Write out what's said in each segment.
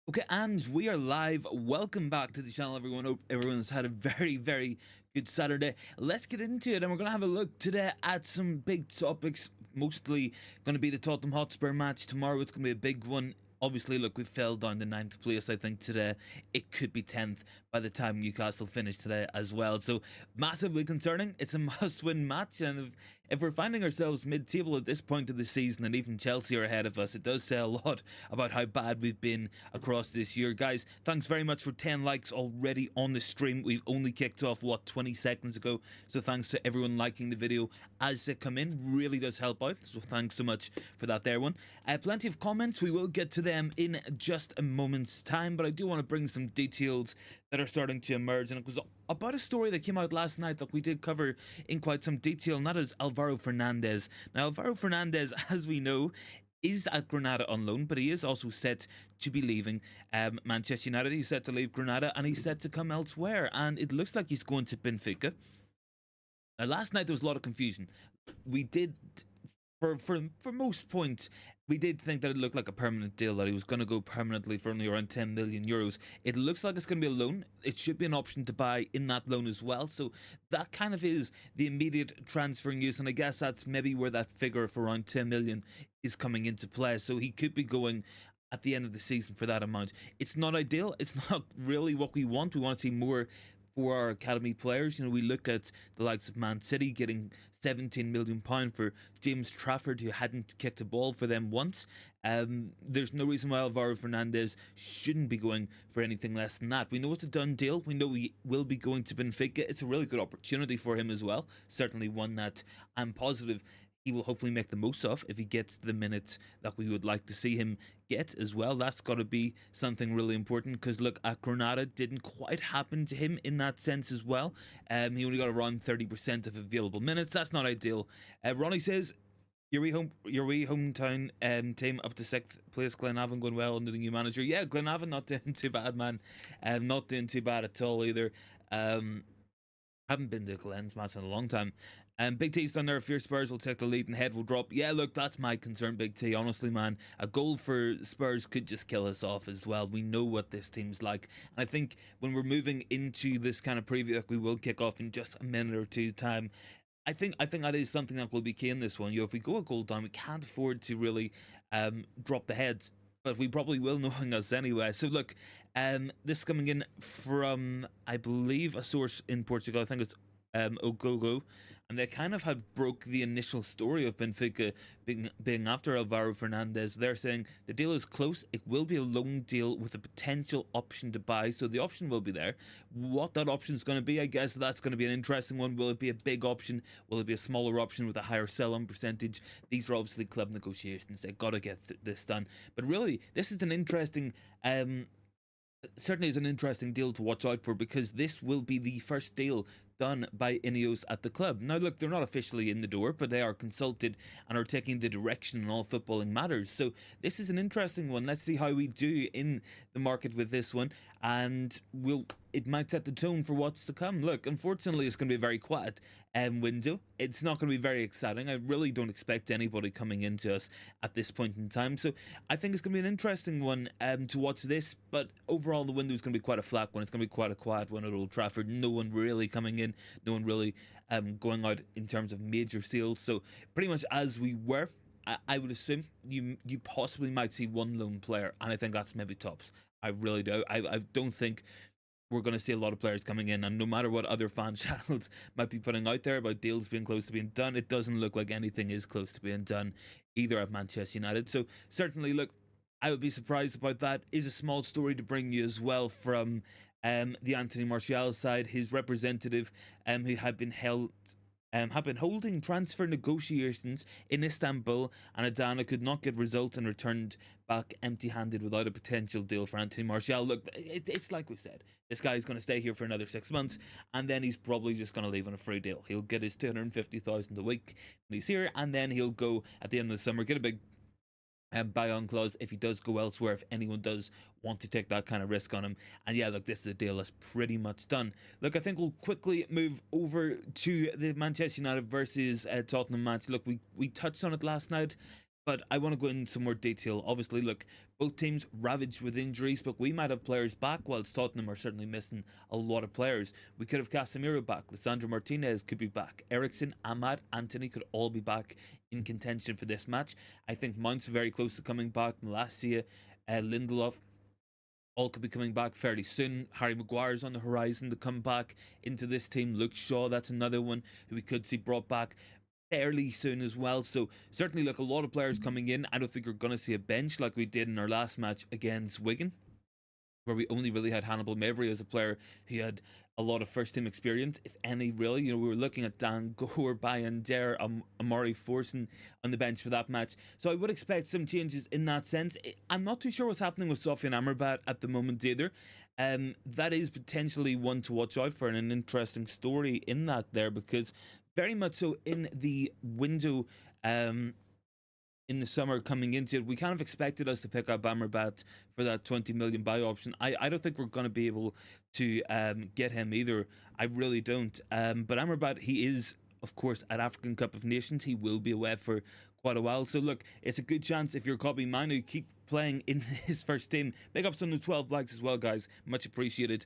Okay, and we are live. Welcome back to the channel, everyone. Hope everyone's had a very good Saturday. Let's get into it, and we're going to have a look today at some big topics. Mostly going to be the Tottenham Hotspur match tomorrow. It's going to be a big one. Obviously, look, we fell down to 9th place, I think, today. It could be 10th by the time Newcastle finish today as well. So, massively concerning. It's a must-win match, and if we're finding ourselves mid-table at this point of the season, and even Chelsea are ahead of us, it does say a lot about how bad we've been across this year. Guys, thanks very much for 10 likes already on the stream. We've only kicked off, 20 seconds ago? So, thanks to everyone liking the video as they come in. Really does help out. So, thanks so much for that there one. Plenty of comments. We will get to them in just a moment's time, but I do want to bring some details that are starting to emerge, and it was about a story that came out last night that we did cover in quite some detail, and that is Alvaro Fernandez. Now, Alvaro Fernandez, as we know, is at Granada on loan, but he is also set to be leaving Manchester United. He's set to leave Granada, and he's set to come elsewhere, and it looks like he's going to Benfica. Now, last night there was a lot of confusion. We did, for most points, we did think that it looked like a permanent deal, that he was going to go permanently for only around 10 million euros. It looks like it's going to be a loan. It should be an option to buy in that loan as well. So that kind of is the immediate transfer news, and I guess that's maybe where that figure for around 10 million is coming into play. So he could be going at the end of the season for that amount. It's not ideal. It's not really what we want. We want to see more for our academy players. You know, we look at the likes of Man City getting £17 million for James Trafford, who hadn't kicked a ball for them once. There's no reason why Alvaro Fernandez shouldn't be going for anything less than that. We know it's a done deal. We know he will be going to Benfica. It's a really good opportunity for him as well. Certainly one that I'm positive he will hopefully make the most of if he gets the minutes that we would like to see him get as well. That's got to be something really important, because look, at Granada didn't quite happen to him in that sense as well. He only got around 30% of available minutes. That's not ideal. Ronnie says, your wee hometown team up to 6th place. Glenavon going well under the new manager. Yeah, Glenavon not doing too bad, man. Not doing too bad at all either. Haven't been to Glenn's match in a long time. Big T's done there. If your Spurs will take the lead and head will drop. Yeah, look, that's my concern, Big T. Honestly, man, a goal for Spurs could just kill us off as well. We know what this team's like. And I think when we're moving into this kind of preview that we will kick off in just a minute or two time, I think that is something that will be key in this one. You know, if we go a goal down, we can't afford to really drop the heads. But we probably will, knowing us anyway. So look, this is coming in from, I believe, a source in Portugal. I think it's Ogogo, and they kind of had broke the initial story of Benfica being after Alvaro Fernandez. They're saying the deal is close. It will be a loan deal with a potential option to buy, so the option will be there. What that option is going to be, I guess that's going to be an interesting one. Will it be a big option? Will it be a smaller option with a higher sell-on percentage? These are obviously club negotiations. They've got to get this done. But really, this is an interesting certainly is an interesting deal to watch out for, because this will be the first deal done by Ineos at the club. Now look, they're not officially in the door, but they are consulted and are taking the direction in all footballing matters. So this is an interesting one. Let's see how we do in the market with this one, and it might set the tone for what's to come. Look, unfortunately, it's going to be a very quiet window. It's not going to be very exciting. I really don't expect anybody coming into us at this point in time. So I think it's going to be an interesting one to watch this. But overall, the window is going to be quite a flat one. It's going to be quite a quiet one at Old Trafford. No one really coming in. No one really going out in terms of major sales. So pretty much as we were. I would assume you possibly might see one lone player, and I think that's maybe tops. I really do. I don't think we're going to see a lot of players coming in, and no matter what other fan channels might be putting out there about deals being close to being done, it doesn't look like anything is close to being done either at Manchester United. So certainly, look, I would be surprised about that. Is a small story to bring you as well from the Anthony Martial side. His representative, who had been holding transfer negotiations in Istanbul, and Adana could not get results and returned back empty-handed without a potential deal for Anthony Martial. Look, it's like we said, this guy is going to stay here for another 6 months, and then he's probably just going to leave on a free deal. He'll get his 250,000 a week when he's here, and then he'll go at the end of the summer, get a big buy-on clause if he does go elsewhere, if anyone does want to take that kind of risk on him. And yeah, look, this is a deal that's pretty much done. Look, I think we'll quickly move over to the Manchester United versus Tottenham match. Look, we touched on it last night, But I want to go into some more detail. Obviously, look, both teams ravaged with injuries, but we might have players back, whilst Tottenham are certainly missing a lot of players. We could have Casemiro back, Lisandro Martinez could be back, Ericsson, Ahmad, Anthony could all be back in contention for this match. I think Mount's very close to coming back, Malacia, Lindelof, all could be coming back fairly soon. Harry Maguire's on the horizon to come back into this team. Luke Shaw, that's another one who we could see brought back fairly soon as well. So certainly, look, a lot of players coming in. I don't think we're going to see a bench like we did in our last match against Wigan, where we only really had Hannibal Mabry as a player who had a lot of first team experience, if any, really. You know, we were looking at Dan Gore, Bayan Dare, Amari Forson on the bench for that match. So I would expect some changes in that sense. I'm not too sure what's happening with Sofian Amrabat at the moment either. That is potentially one to watch out for, and an interesting story in that there, because very much so in the window in the summer coming into it, we kind of expected us to pick up Amrabat for that 20 million buy option. I don't think we're going to be able to get him either. I really don't. But Amrabat, he is, of course, at African Cup of Nations. He will be away for quite a while. So look, it's a good chance if you're copying Manu, keep playing in his first team. Big ups on the 12 likes as well, guys. Much appreciated.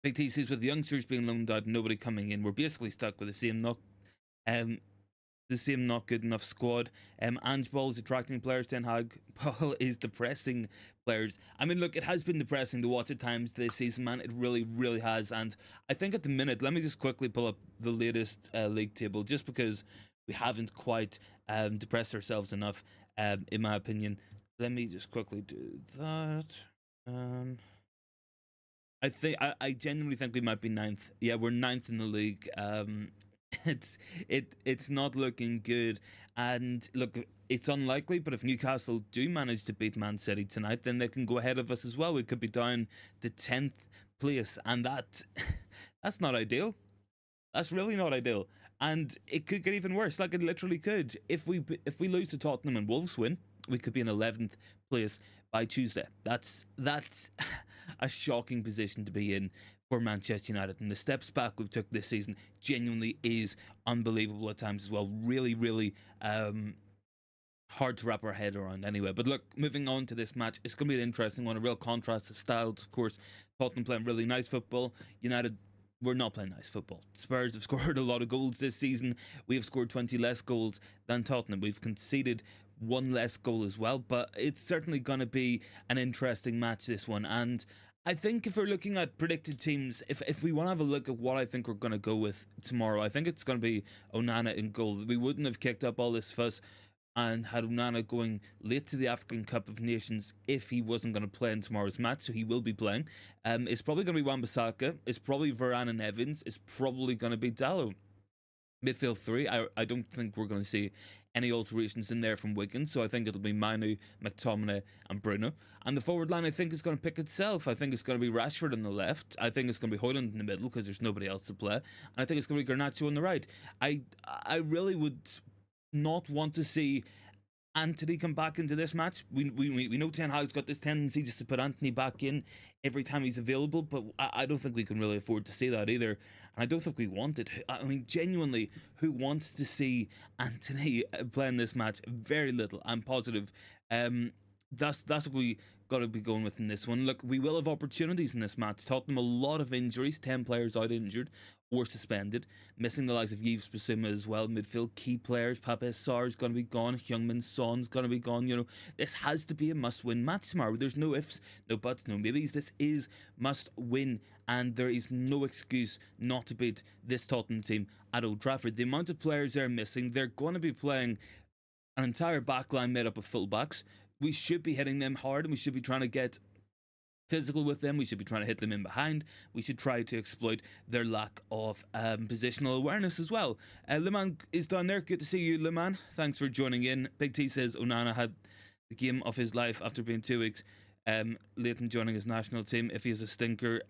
Big T says, with the youngsters being loaned out, nobody coming in, we're basically stuck with the same not good enough squad. Ange Ball is attracting players. Ten Hag Paul is depressing players. I mean, look, it has been depressing to watch at times this season, man. It really, really has. And I think at the minute, let me just quickly pull up the latest league table, just because we haven't quite depressed ourselves enough, in my opinion. Let me just quickly do that. I genuinely think we might be ninth. Yeah, we're ninth in the league. It's not looking good, and look, it's unlikely, but if Newcastle do manage to beat Man City tonight, then they can go ahead of us as well. We could be down to 10th place, and that's not ideal. That's really not ideal, and it could get even worse. Like, it literally could. If we lose to Tottenham and Wolves win, we could be in 11th place by Tuesday. That's a shocking position to be in for Manchester United, and the steps back we've took this season genuinely is unbelievable at times as well. Really, really hard to wrap our head around anyway. But look, moving on to this match, it's going to be an interesting one, a real contrast of styles. Of course, Tottenham playing really nice football. United, we're not playing nice football. Spurs have scored a lot of goals this season. We have scored 20 less goals than Tottenham. We've conceded one less goal as well, but it's certainly going to be an interesting match, this one. And I think if we're looking at predicted teams, if we want to have a look at what I think we're going to go with tomorrow, I think it's going to be Onana in goal. We wouldn't have kicked up all this fuss and had Onana going late to the African Cup of Nations if he wasn't going to play in tomorrow's match, so he will be playing. It's probably going to be Wan-Bissaka. It's probably Varane and Evans. It's probably going to be Dalot. Midfield three, I don't think we're going to see any alterations in there from Wigan, so I think it'll be Manu, McTominay and Bruno. And the forward line, I think, is going to pick itself. I think it's going to be Rashford on the left. I think it's going to be Højlund in the middle because there's nobody else to play. And I think it's going to be Garnacho on the right. I really would not want to see Anthony come back into this match. We know Ten Hag's got this tendency just to put Anthony back in every time he's available, but I don't think we can really afford to see that either, and I don't think we want it. I mean, genuinely, who wants to see Anthony playing this match? Very little. I'm positive. That's what we got to be going with in this one. Look, we will have opportunities in this match. Tottenham, a lot of injuries, 10 players out injured or suspended, missing the likes of Yves Bissouma as well. Midfield key players, Pape Sarr's going to be gone, Heung-min Son's going to be gone. You know, this has to be a must-win match tomorrow. There's no ifs, no buts, no maybes. This is must-win, and there is no excuse not to beat this Tottenham team at Old Trafford. The amount of players they're missing, they're going to be playing an entire backline made up of fullbacks. We should be hitting them hard, and we should be trying to get physical with them. We should be trying to hit them in behind. We should try to exploit their lack of positional awareness as well. Leman is down there. Good to see you, Leman. Thanks for joining in. Big T says Onana had the game of his life after being 2 weeks late in joining his national team. If he is a stinker,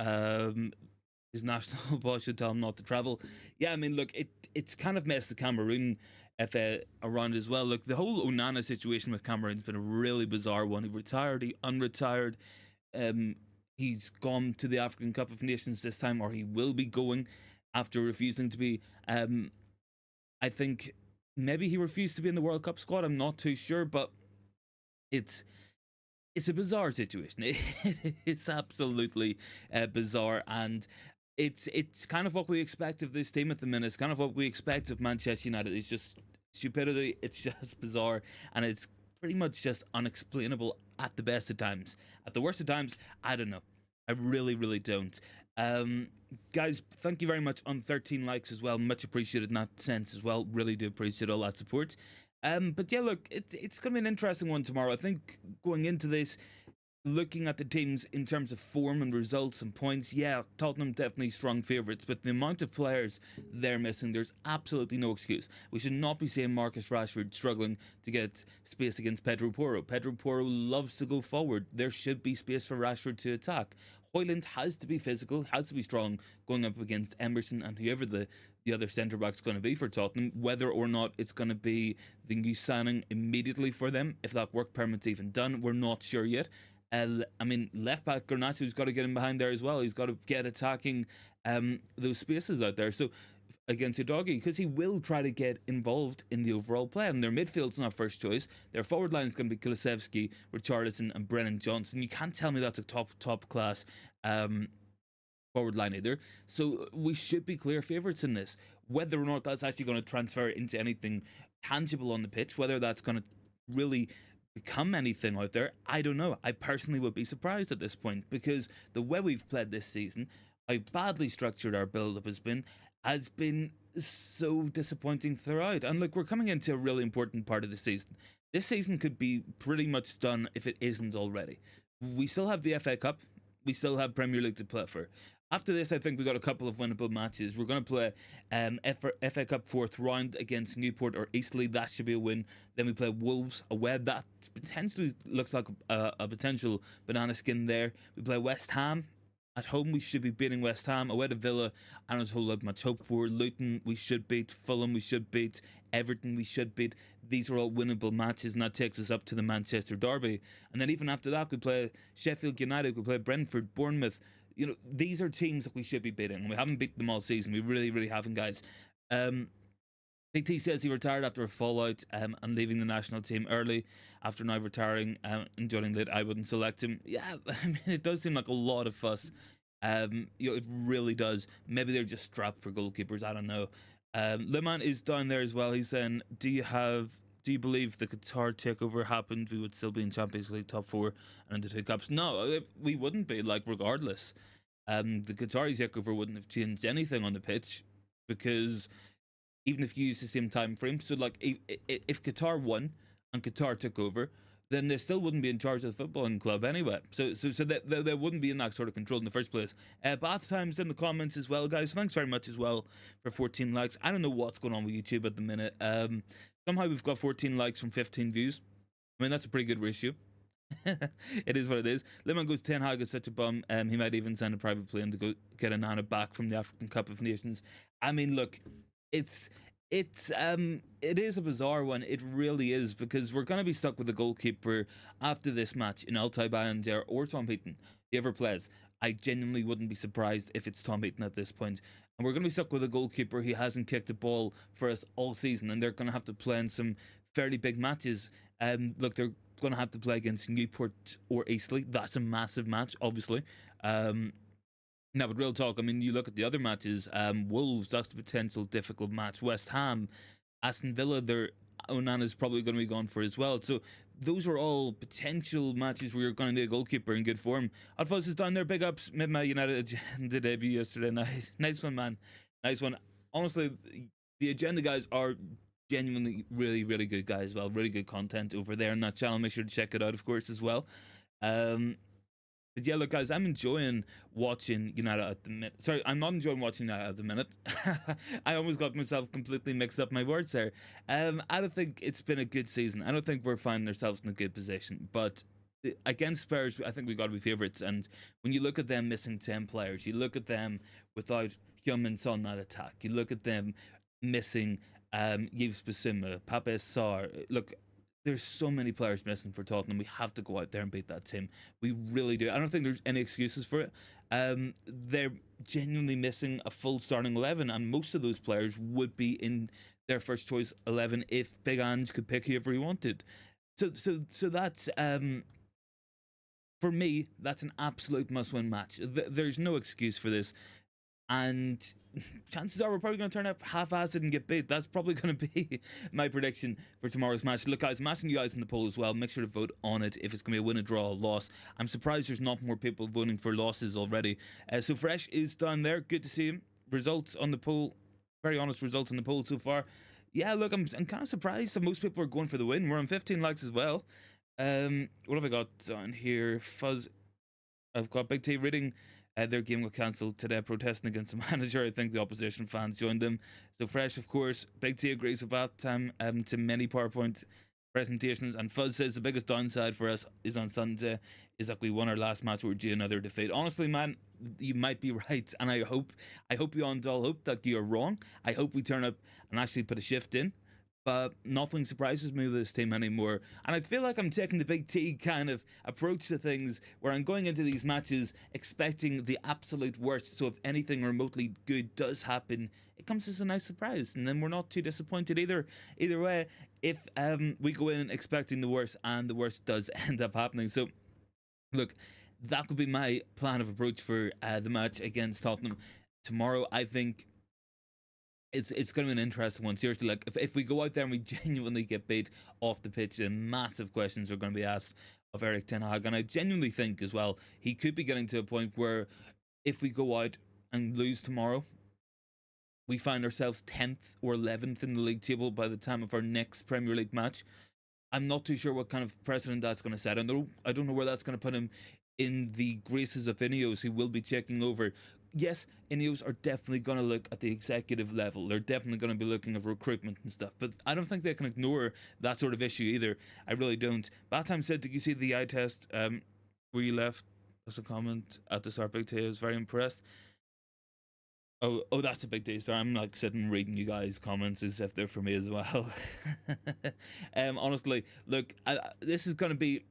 his national boss should tell him not to travel. Yeah, I mean, look, it's kind of messed the Cameroon FA around as well. Look, the whole Onana situation with Cameroon's been a really bizarre one. He retired, he unretired. He's gone to the African Cup of Nations this time, or he will be going after refusing to be. I think maybe he refused to be in the World Cup squad. I'm not too sure, but it's it's a bizarre situation. It's absolutely bizarre, and it's kind of what we expect of this team at the minute. It's kind of what we expect of Manchester United. It's just stupidity. It's just bizarre, and it's pretty much just unexplainable at the best of times. At the worst of times, I don't know. I really, really don't. Um, Guys, thank you very much on 13 likes as well. Much appreciated in that sense as well. Really do appreciate all that support. But yeah, look, it's going to be an interesting one tomorrow. I think going into this, looking at the teams in terms of form and results and points, yeah, Tottenham definitely strong favourites, but the amount of players they're missing, there's absolutely no excuse. We should not be seeing Marcus Rashford struggling to get space against Pedro Porro. Pedro Porro loves to go forward. There should be space for Rashford to attack. Højlund has to be physical, has to be strong going up against Emerson and whoever the other centre back's going to be for Tottenham. Whether or not it's going to be the new signing immediately for them, if that work permit's even done, we're not sure yet. I mean, left back Garnacho's got to get in behind there as well. He's got to get attacking those spaces out there. So against Udogie, because he will try to get involved in the overall play. And their midfield's not first choice. Their forward line is going to be Kulusevski, Richarlison, and Brennan Johnson. You can't tell me that's a top class forward line either. So we should be clear favourites in this. Whether or not that's actually going to transfer into anything tangible on the pitch, whether that's going to really become anything out there, I don't know. I personally would be surprised at this point, because the way we've played this season, how badly structured our build-up has been so disappointing throughout. And look, we're coming into a really important part of the season. This season could be pretty much done if it isn't already. We still have the FA Cup. We still have Premier League to play for. After this, I think we got a couple of winnable matches. We're going to play FA Cup fourth round against Newport or Eastleigh. That should be a win. Then we play Wolves away. That potentially looks like a potential banana skin there. We play West Ham at home. We should be beating West Ham. Away to Villa, I don't hold out much hope for. Luton, we should beat. Fulham, we should beat. Everton, we should beat. These are all winnable matches, and that takes us up to the Manchester Derby. And then even after that, we play Sheffield United, we play Brentford, Bournemouth. You know, these are teams that we should be beating. We haven't beaten them all season. We really, really haven't, guys. Big T says he retired after a fallout and leaving the national team early. After now retiring and joining late, I wouldn't select him. Yeah, I mean, it does seem like a lot of fuss. You know, it really does. Maybe they're just strapped for goalkeepers. I don't know. Leman is down there as well. He's saying, do you believe the Qatar takeover happened, we would still be in Champions League top four and into two cups? No, we wouldn't be, like, regardless. The Qatari takeover wouldn't have changed anything on the pitch, because even if you use the same time frame, so like if Qatar won and Qatar took over, then they still wouldn't be in charge of the footballing club anyway. So they wouldn't be in that sort of control in the first place. Bath Time's in the comments as well, guys. Thanks very much as well for 14 likes. I don't know what's going on with YouTube at the minute. Somehow we've got 14 likes from 15 views. I mean, that's a pretty good ratio. It is what it is. Liman goes, Ten Hag is such a bum. He might even send a private plane to go get a Nana back from the African Cup of Nations. I mean, look, it is a bizarre one. It really is, because we're going to be stuck with a goalkeeper after this match in Altay Bayındır or Tom Heaton, whoever plays. I genuinely wouldn't be surprised if it's Tom Heaton at this point. And we're going to be stuck with a goalkeeper who hasn't kicked a ball for us all season, and they're going to have to play in some fairly big matches. Look, they're going to have to play against Newport or Eastleigh. That's a massive match, obviously. Now, but real talk, I mean, you look at the other matches. Wolves, that's a potential difficult match. West Ham, Aston Villa, their Onana's probably going to be gone for as well. So those are all potential matches where you're going to need a goalkeeper in good form. Alphonse is down there. Big ups. Made my United agenda debut yesterday. Nice one, man. Nice one. Honestly, the agenda guys are genuinely really, really good guys as well. Really good content over there on that channel. Make sure to check it out, of course, as well. But yeah, look, guys, I'm enjoying watching United at the minute. Sorry, I'm not enjoying watching United at the minute. I almost got myself completely mixed up my words there. I don't think it's been a good season. I don't think we're finding ourselves in a good position. But against Spurs, I think we've got to be favourites. And when you look at them missing 10 players, you look at them without Heung-min Son that attack, you look at them missing Yves Bissouma, Pape Sarr. Look, there's so many players missing for Tottenham. We have to go out there and beat that team. We really do. I don't think there's any excuses for it. They're genuinely missing a full starting 11, and most of those players would be in their first choice 11 if Big Ange could pick whoever he wanted. So that's for me, that's an absolute must-win match. There's no excuse for this, and chances are we're probably going to turn up half-assed and get beat. That's probably going to be my prediction for tomorrow's match. Look, guys, I'm asking you guys in the poll as well. Make sure to vote on it if it's going to be a win, a draw, a loss. I'm surprised there's not more people voting for losses already. So Fresh is down there. Good to see him. Results on the poll. Very honest results on the poll so far. Yeah, look, I'm kind of surprised that most people are going for the win. We're on 15 likes as well. What have I got on here? Fuzz. I've got Big T reading their game got cancelled today, protesting against the manager. I think the opposition fans joined them. So Fresh, of course. Big T agrees with bath time to many PowerPoint presentations. And Fuzz says the biggest downside for us is on Sunday is that we won our last match. We're due another defeat. Honestly, man, you might be right, and I hope beyond all hope that you're wrong. I hope we turn up and actually put a shift in. But nothing surprises me with this team anymore. And I feel like I'm taking the Big T kind of approach to things where I'm going into these matches expecting the absolute worst. So if anything remotely good does happen, it comes as a nice surprise. And then we're not too disappointed either. Either way, if we go in expecting the worst and the worst does end up happening. So, look, that could be my plan of approach for the match against Tottenham tomorrow. I think it's going to be an interesting one. Seriously, like if we go out there and we genuinely get beat off the pitch, then massive questions are going to be asked of Erik ten Hag. And I genuinely think as well, he could be getting to a point where if we go out and lose tomorrow, we find ourselves 10th or 11th in the league table by the time of our next Premier League match. I'm not too sure what kind of precedent that's going to set. I don't know where that's going to put him in the graces of Ineos, who will be taking over. Yes, Ineos are definitely going to look at the executive level. They're definitely going to be looking at recruitment and stuff. But I don't think they can ignore that sort of issue either. I really don't. Batham said, did you see the eye test where you left as a comment at the start? Big T, I was very impressed. Oh, that's a big day. Sorry, I'm like sitting reading you guys' comments as if they're for me as well. Honestly, look, this is going to be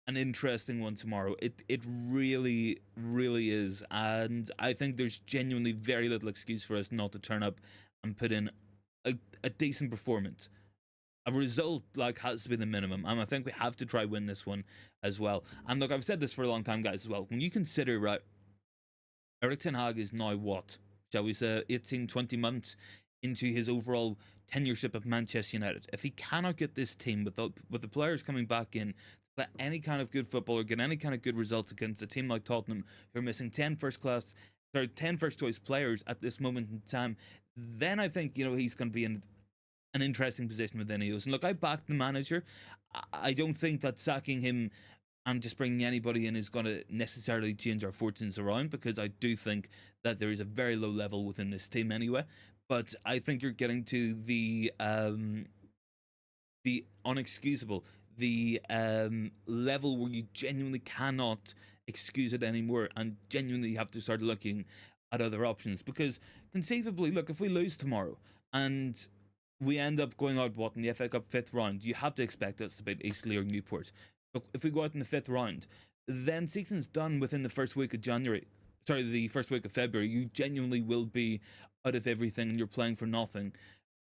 an interesting one tomorrow. It really, really is, and I think there's genuinely very little excuse for us not to turn up and put in a decent performance. A result like has to be the minimum, and I think we have to try win this one as well. And look, I've said this for a long time, guys, as well. When you consider, right, Erik ten Hag is now what, shall we say, 18, 20 months into his overall tenureship at Manchester United. If he cannot get this team with the players coming back in to play any kind of good football or get any kind of good results against a team like Tottenham, who are missing 10 first choice players at this moment in time, then I think, you know, he's going to be in an interesting position with Ineos. And look, I backed the manager. I don't think that sacking him and just bringing anybody in is going to necessarily change our fortunes around, because I do think that there is a very low level within this team anyway. But I think you're getting to the unexcusable, the level where you genuinely cannot excuse it anymore, and genuinely have to start looking at other options. Because conceivably, look, if we lose tomorrow and we end up going out in the FA Cup 5th round, you have to expect us to beat Eastleigh or Newport. But if we go out in the 5th round, then season's done within the first week of the first week of February. You genuinely will be out of everything and you're playing for nothing.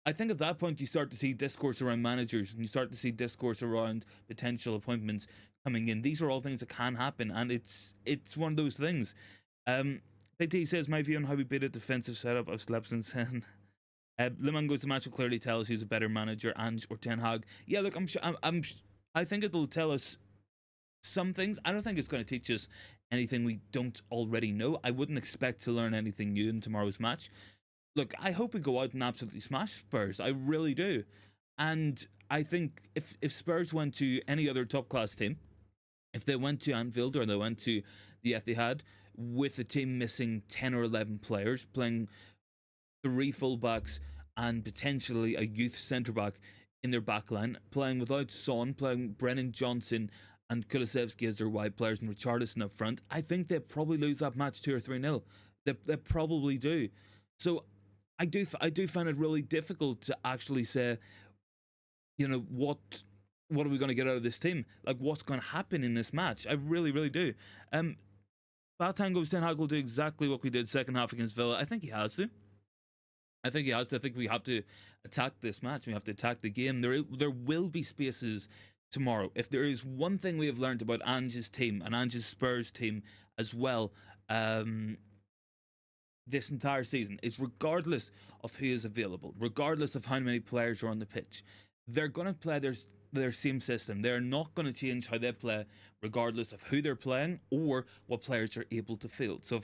I think at that point you start to see discourse around managers, and you start to see discourse around potential appointments coming in. These are all things that can happen, and it's one of those things. Big T says, my view on how we beat a defensive setup, I've slept since then. Liman goes, the match will clearly tell us who's a better manager, Ange or Ten Hag. Yeah, look, I think it'll tell us some things. I don't think it's going to teach us anything we don't already know. I wouldn't expect to learn anything new in tomorrow's match. Look, I hope we go out and absolutely smash Spurs. I really do. And I think if Spurs went to any other top class team, if they went to Anfield or they went to the Etihad with a team missing 10 or 11 players, playing 3 fullbacks and potentially a youth centre-back in their backline, playing without Son, playing Brennan Johnson and Kulusevski as their wide players and Richarlison up front, I think they probably lose that match 2 or 3-0. They probably do. So I do find it really difficult to actually say, you know, what are we going to get out of this team? Like, what's going to happen in this match? I really, really do. Bad Tango's Ten Hag will do exactly what we did second half against Villa. I think he has to. I think he has to. I think we have to attack this match. We have to attack the game. There will be spaces tomorrow. If there is one thing we have learned about Ange's team and Ange's Spurs team as well, um, this entire season is regardless of who is available, regardless of how many players are on the pitch, they're going to play their same system. They're not going to change how they play, regardless of who they're playing or what players are able to field. So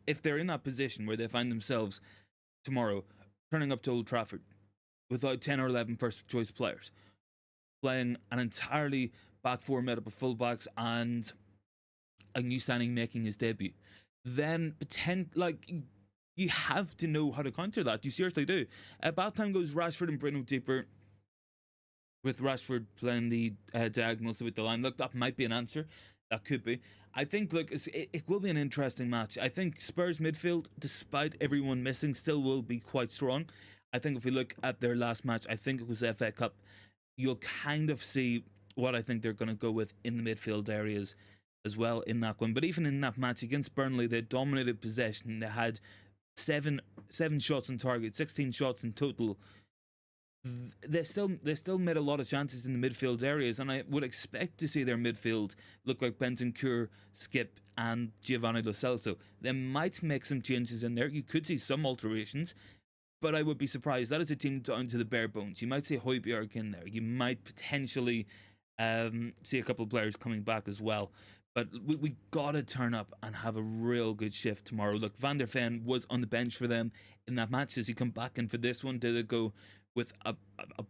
if they're in that position where they find themselves tomorrow turning up to Old Trafford without 10 or 11 first choice players, playing an entirely back four made up of fullbacks and a new signing making his debut, then you have to know how to counter that. You seriously do. At that time goes Rashford and Bruno deeper, with Rashford playing the diagonals with the line. Look, that might be an answer. That could be. I think, look, it will be an interesting match. I think Spurs midfield, despite everyone missing, still will be quite strong. I think if we look at their last match, I think it was FA Cup, you'll kind of see what I think they're going to go with in the midfield areas as well in that one. But even in that match against Burnley, they dominated possession. They had seven shots on target, 16 shots in total. They still made a lot of chances in the midfield areas, and I would expect to see their midfield look like Bentancur, Skip, and Giovanni Lo Celso. They might make some changes in there. You could see some alterations, but I would be surprised. That is a team down to the bare bones. You might see Højbjerg in there. You might potentially see a couple of players coming back as well. But we gotta turn up and have a real good shift tomorrow. Look, Van der Ven was on the bench for them in that match. Does he come back in for this one? Did it go with a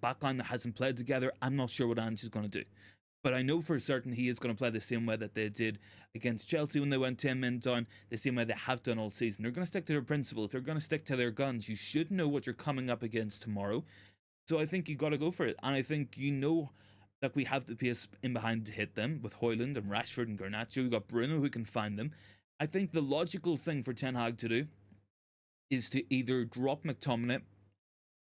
backline that hasn't played together? I'm not sure what Ange is going to do. But I know for certain he is going to play the same way that they did against Chelsea when they went 10 men down, the same way they have done all season. They're going to stick to their principles. They're going to stick to their guns. You should know what you're coming up against tomorrow. So I think you got to go for it. And I think you know that we have the pace in behind to hit them with Højlund and Rashford and Garnacho. We've got Bruno who can find them. I think the logical thing for Ten Hag to do is to either drop McTominay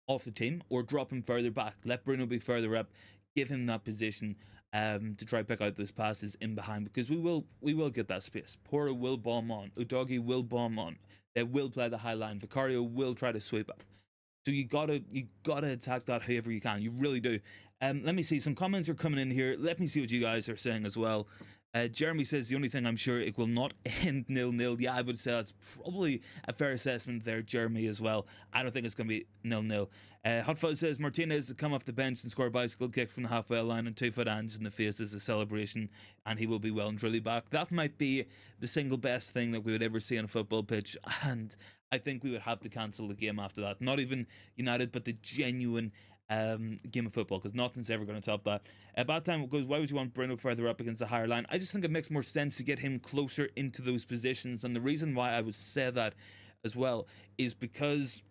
off the team or drop him further back. Let Bruno be further up. Give him that position to try pick out those passes in behind, because we will get that space. Porro will bomb on. Udogie will bomb on. They will play the high line. Vicario will try to sweep up. So you gotta attack that however you can. You really do. Let me see. Some comments are coming in here. Let me see what you guys are saying as well. Jeremy says the only thing I'm sure it will not end 0-0. Yeah, I would say that's probably a fair assessment there, Jeremy, as well. I don't think it's going to be 0-0. Hot Fuzz says Martinez to come off the bench and score a bicycle kick from the halfway line and 2-foot hands in the face as a celebration, and he will be well and truly back. That might be the single best thing that we would ever see on a football pitch, and I think we would have to cancel the game after that. Not even United, but the genuine game of football, because nothing's ever going to top that. At that time goes, why would you want Bruno further up against the higher line? I just think it makes more sense to get him closer into those positions, and the reason why I would say that as well is because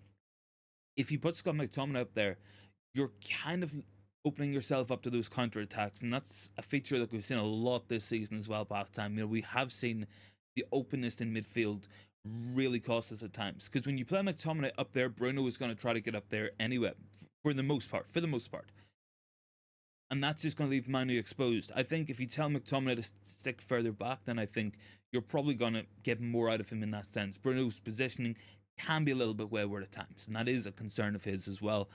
if you put Scott McTominay up there, you're kind of opening yourself up to those counter-attacks, and that's a feature that we've seen a lot this season as well. Bath time, we have seen the openness in midfield really cost us at times, because when you play McTominay up there, Bruno is going to try to get up there anyway, for the most part, and that's just going to leave Manu exposed. I think if you tell McTominay to stick further back, then I think you're probably going to get more out of him in that sense. Bruno's positioning can be a little bit wayward at times, and that is a concern of his as well.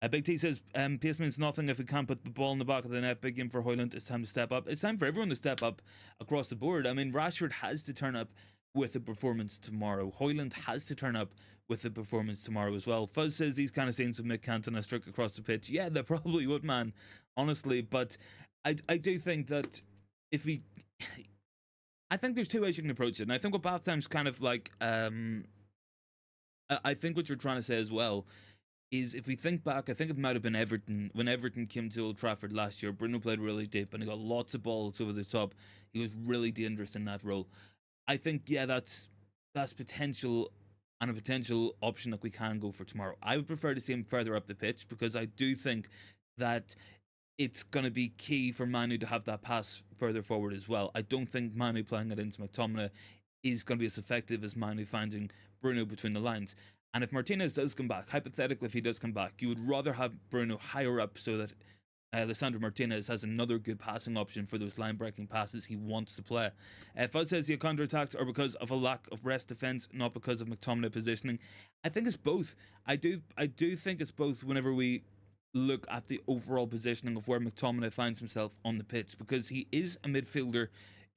Big T says, pace means nothing if we can't put the ball in the back of the net. Big game for Højlund. It's time to step up. It's time for everyone to step up across the board. I mean, Rashford has to turn up with a performance tomorrow. Højlund has to turn up with a performance tomorrow as well. Fuzz says these kind of scenes would make Cantona struck across the pitch. Yeah, they probably would, man, honestly. But I do think that if we... I think there's two ways you can approach it. And I think what Bath Time's kind of like... I think what you're trying to say as well is, if we think back, I think it might have been Everton. When Everton came to Old Trafford last year, Bruno played really deep and he got lots of balls over the top. He was really dangerous in that role. I think, yeah, that's potential, and a potential option that we can go for tomorrow. I would prefer to see him further up the pitch, because I do think that it's going to be key for Manu to have that pass further forward as well. I don't think Manu playing it into McTominay is going to be as effective as Manu finding Bruno between the lines. And if Martinez does come back, hypothetically if he does come back, you would rather have Bruno higher up so that Lisandro Martinez has another good passing option for those line-breaking passes he wants to play. Fuzz says the counter-attacks are because of a lack of rest defense, not because of McTominay positioning. I think it's both. I do think it's both whenever we look at the overall positioning of where McTominay finds himself on the pitch, because he is a midfielder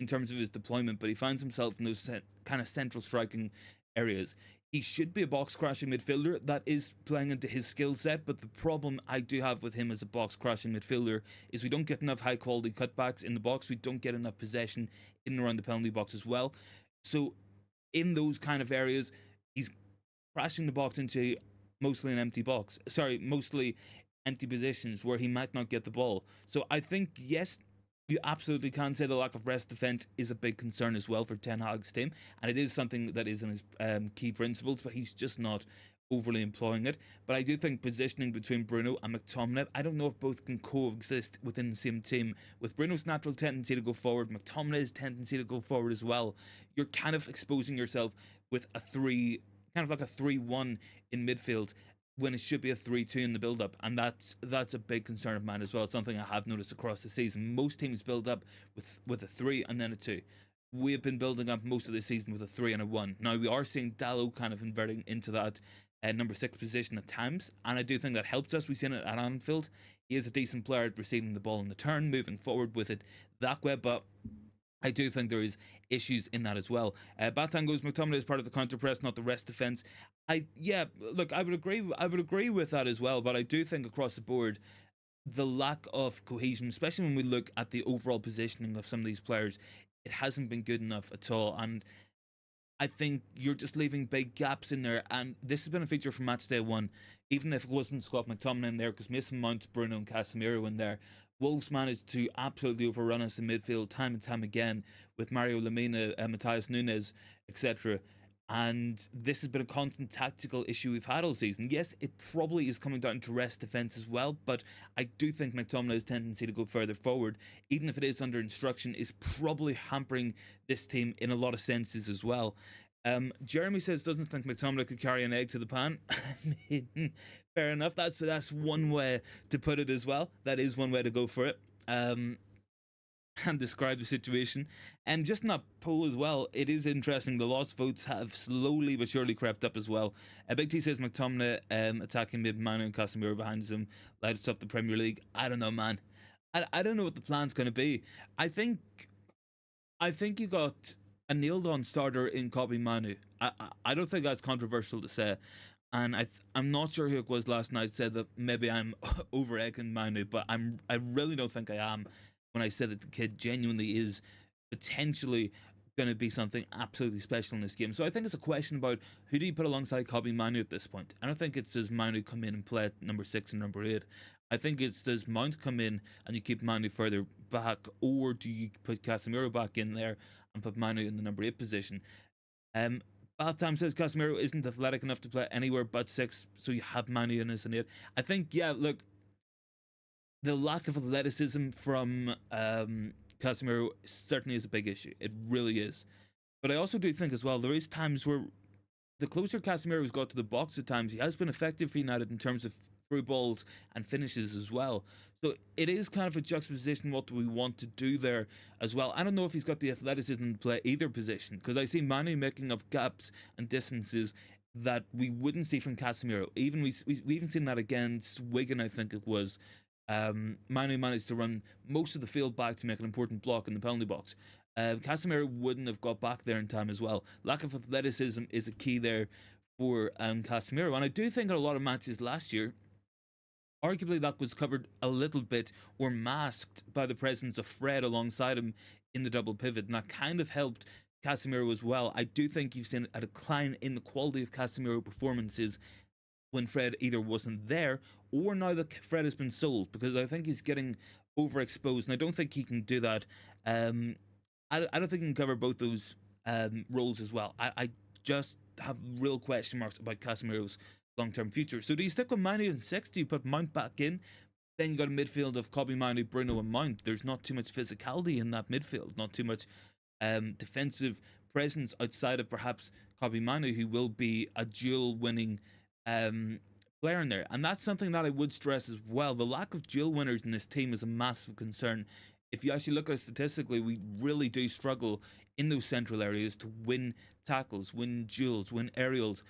in terms of his deployment, but he finds himself in those kind of central striking areas. He should be a box crashing midfielder. That is playing into his skill set, but the problem I do have with him as a box crashing midfielder is we don't get enough high quality cutbacks in the box. We don't get enough possession in and around the penalty box as well. So in those kind of areas, he's crashing the box into mostly an empty box. Sorry, mostly empty positions where he might not get the ball. So I think, yes, you absolutely can say the lack of rest defense is a big concern as well for Ten Hag's team, and it is something that is in his key principles, but he's just not overly employing it. But I do think positioning between Bruno and McTominay, I don't know if both can coexist within the same team. With Bruno's natural tendency to go forward, McTominay's tendency to go forward as well, you're kind of exposing yourself with a three, kind of like a 3-1 in midfield, when it should be a 3-2 in the build-up, and that's a big concern of mine as well. It's something I have noticed across the season. Most teams build up with a 3 and then a 2. We have been building up most of the season with a 3 and a 1. Now we are seeing Dallo kind of inverting into that number 6 position at times, and I do think that helps us. We've seen it at Anfield. He is a decent player at receiving the ball in the turn, moving forward with it that way, but I do think there is issues in that as well. Batan goes, McTominay is part of the counter press, not the rest defense. Look, I would agree with that as well, but I do think across the board, the lack of cohesion, especially when we look at the overall positioning of some of these players, it hasn't been good enough at all. And I think you're just leaving big gaps in there, and this has been a feature from match day 1, even if it wasn't Scott McTominay in there, because Mason Mount, Bruno and Casemiro in there. Wolves managed to absolutely overrun us in midfield time and time again with Mario Lemina, Matthias Nunes, etc. And this has been a constant tactical issue we've had all season. Yes, it probably is coming down to rest defense as well, but I do think McTominay's tendency to go further forward, even if it is under instruction, is probably hampering this team in a lot of senses as well. Jeremy says doesn't think McTominay could carry an egg to the pan. I mean, fair enough. That's one way to put it as well. That is one way to go for it. And describe the situation. And just in that poll as well, it is interesting. The lost votes have slowly but surely crept up as well. Big T says McTominay attacking mid, Manu and Casemiro behind him lights up the Premier League. I don't know, man. I don't know what the plan's going to be. I think you got a nailed on starter in Kobbie Manu. I don't think that's controversial to say. And I'm not sure who it was last night said that maybe I'm over egging Manu, but I really don't think I am when I said that the kid genuinely is potentially going to be something absolutely special in this game. So I think it's a question about who do you put alongside Kobbie Manu at this point. I don't think it's does Manu come in and play at number 6 and number 8. I think it's does Mount come in and you keep Manu further back, or do you put Casemiro back in there and put Manu in the number 8 position. Bath Time says Casemiro isn't athletic enough to play anywhere but 6, so you have Manu in as an 8. I think, yeah, look, the lack of athleticism from Casemiro certainly is a big issue. It really is. But I also do think as well, there is times where the closer Casemiro's got to the box at times, he has been effective for United in terms of through balls and finishes as well. So it is kind of a juxtaposition. What do we want to do there as well? I don't know if he's got the athleticism to play either position, because I see Manu making up gaps and distances that we wouldn't see from Casemiro. Even we even seen that against Wigan, I think it was. Manu managed to run most of the field back to make an important block in the penalty box. Casemiro wouldn't have got back there in time as well. Lack of athleticism is a key there for Casemiro, and I do think in a lot of matches last year, arguably that was covered a little bit or masked by the presence of Fred alongside him in the double pivot, and that kind of helped Casemiro as well. I do think you've seen a decline in the quality of Casemiro performances when Fred either wasn't there or now that Fred has been sold, because I think he's getting overexposed, and I don't think he can do that. I don't think he can cover both those roles as well. I just have real question marks about Casemiro's long-term future. So do you stick with Manu in 6? Do you put Mount back in? Then you got a midfield of Kobbie Manu, Bruno and Mount. There's not too much physicality in that midfield, not too much defensive presence outside of perhaps Kobbie Manu, who will be a dual winning player in there. And that's something that I would stress as well. The lack of duel winners in this team is a massive concern. If you actually look at it statistically, we really do struggle in those central areas to win tackles, win duels, win aerials.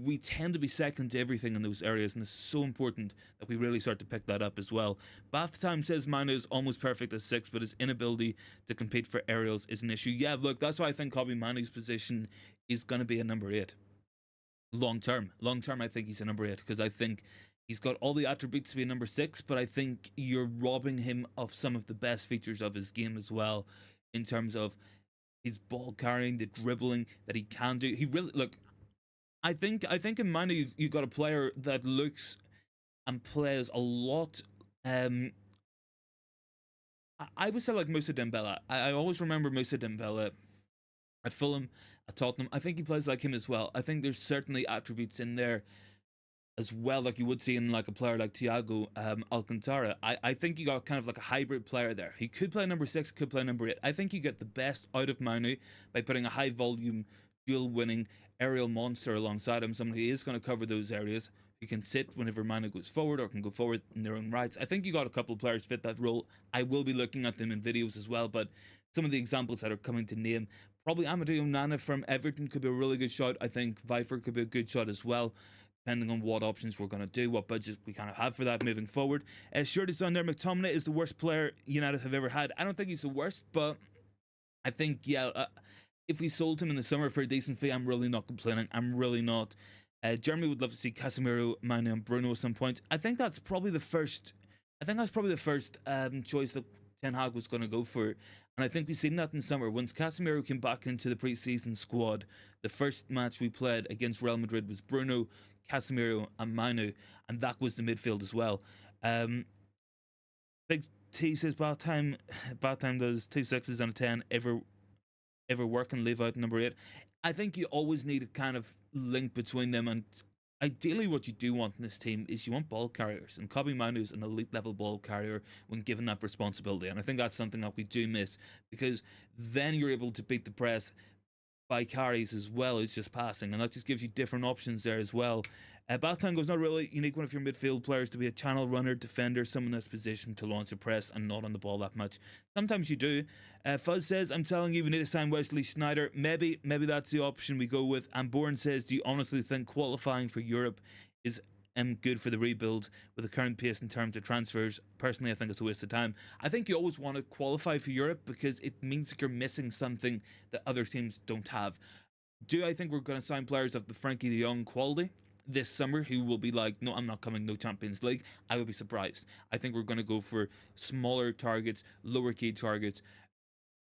We tend to be second to everything in those areas, and it's so important that we really start to pick that up as well. Bath Time says Manu is almost perfect as 6, but his inability to compete for aerials is an issue. Yeah, look, that's why I think Kobe Manu's position is going to be a number 8. Long term, I think he's a number 8, because I think he's got all the attributes to be a number 6, but I think you're robbing him of some of the best features of his game as well, in terms of his ball carrying, the dribbling that he can do. He really, look, I think in Manu you got a player that looks and plays a lot. I would say like Moussa Dembele. I always remember Moussa Dembele at Fulham, at Tottenham. I think he plays like him as well. I think there's certainly attributes in there as well, like you would see in like a player like Thiago Alcantara. I think you got kind of like a hybrid player there. He could play number 6, could play number 8. I think you get the best out of Manu by putting a high volume, dual winning aerial monster alongside him, someone who is going to cover those areas, who can sit whenever Manu goes forward or can go forward in their own rights. I think you got a couple of players fit that role. I will be looking at them in videos as well, but some of the examples that are coming to name, probably Amadou Onana from Everton could be a really good shot. I think Viper could be a good shot as well, depending on what options we're going to do, what budget we kind of have for that moving forward. Shirt is down there. McTominay is the worst player United have ever had. I don't think he's the worst, but I think, yeah, if we sold him in the summer for a decent fee, I'm really not complaining. I'm really not. Jeremy would love to see Casemiro, Mane, and Bruno at some point. I think that's probably the first. Choice that Ten Hag was going to go for, and I think we've seen that in summer. Once Casemiro came back into the pre-season squad, the first match we played against Real Madrid was Bruno, Casemiro, and Manu, and that was the midfield as well. Big T says Bath Time does 2 6s and a 10 ever work and leave out number 8. I think you always need a kind of link between them, and ideally what you do want in this team is you want ball carriers, and Kobe Manu is an elite level ball carrier when given that responsibility, and I think that's something that we do miss, because then you're able to beat the press by carries as well as just passing, and that just gives you different options there as well. Bath Time goes, not really. You need one of your midfield players to be a channel runner, defender, someone that's positioned to launch a press and not on the ball that much. Sometimes you do. Fuzz says, I'm telling you, we need to sign Wesley Sneijder. Maybe that's the option we go with. And Bourne says, do you honestly think qualifying for Europe is good for the rebuild with the current pace in terms of transfers? Personally, I think it's a waste of time. I think you always want to qualify for Europe because it means that you're missing something that other teams don't have. Do I think we're going to sign players of the Frankie de Jong quality this summer who will be like, no, I'm not coming, no Champions League? I would be surprised. I think we're going to go for smaller targets, lower key targets,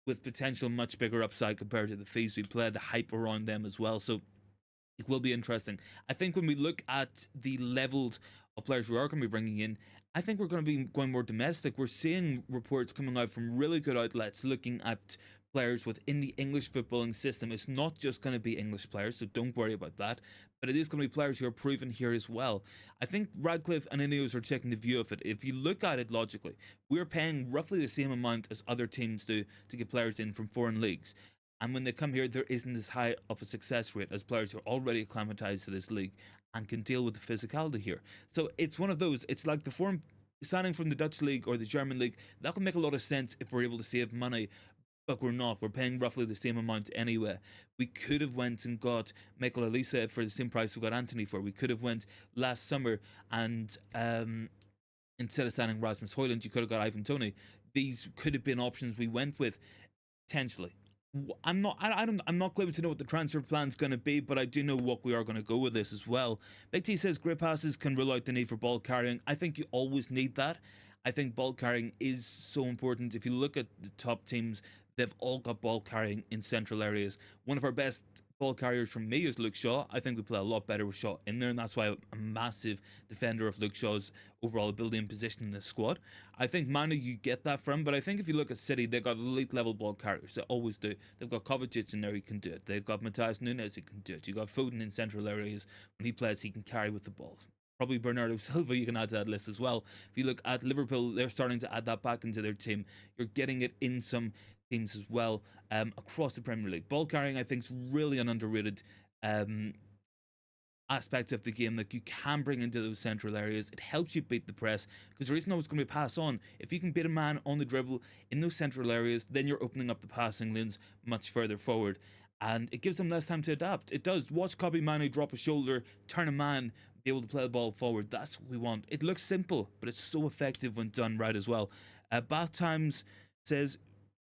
with potential much bigger upside compared to the fees we play, the hype around them as well. So it will be interesting. I think when we look at the levels of players we are going to be bringing in, I think we're going to be going more domestic. We're seeing reports coming out from really good outlets looking at players within the English footballing system. It's not just going to be English players, so don't worry about that, but it is going to be players who are proven here as well. I think Radcliffe and Ineos are taking the view of it. If you look at it logically, we're paying roughly the same amount as other teams do to get players in from foreign leagues. And when they come here, there isn't as high of a success rate as players who are already acclimatized to this league and can deal with the physicality here. So it's one of those, it's like the form signing from the Dutch league or the German league. That can make a lot of sense if we're able to save money, but we're not. We're paying roughly the same amount anyway. We could have went and got Michael Elisa for the same price we got Anthony for. We could have went last summer and instead of signing Rasmus Højlund, you could have got Ivan Toney. These could have been options we went with potentially. I'm not clear to know what the transfer plan's going to be, but I do know what we are going to go with this as well. Big T says grip passes can rule out the need for ball carrying. I think you always need that. I think ball carrying is so important. If you look at the top teams, they've all got ball carrying in central areas. One of our best ball carriers from me is Luke Shaw. I think we play a lot better with Shaw in there, and that's why I'm a massive defender of Luke Shaw's overall ability and position in the squad. I think Manu, you get that from, but I think if you look at City, they've got elite level ball carriers. They always do. They've got Kovacic in there, he can do it. They've got Matthias Nunes, he can do it. You've got Foden in central areas. When he plays, he can carry with the ball. Probably Bernardo Silva you can add to that list as well. If you look at Liverpool, they're starting to add that back into their team. You're getting it in some teams as well across the Premier League. Ball carrying, I think, is really an underrated aspects of the game that you can bring into those central areas. It helps you beat the press because there isn't always going to be a pass on. If you can beat a man on the dribble in those central areas, then you're opening up the passing lanes much further forward. And it gives them less time to adapt. It does. Watch Kobe Manu drop a shoulder, turn a man, be able to play the ball forward. That's what we want. It looks simple, but it's so effective when done right as well. Bath Times says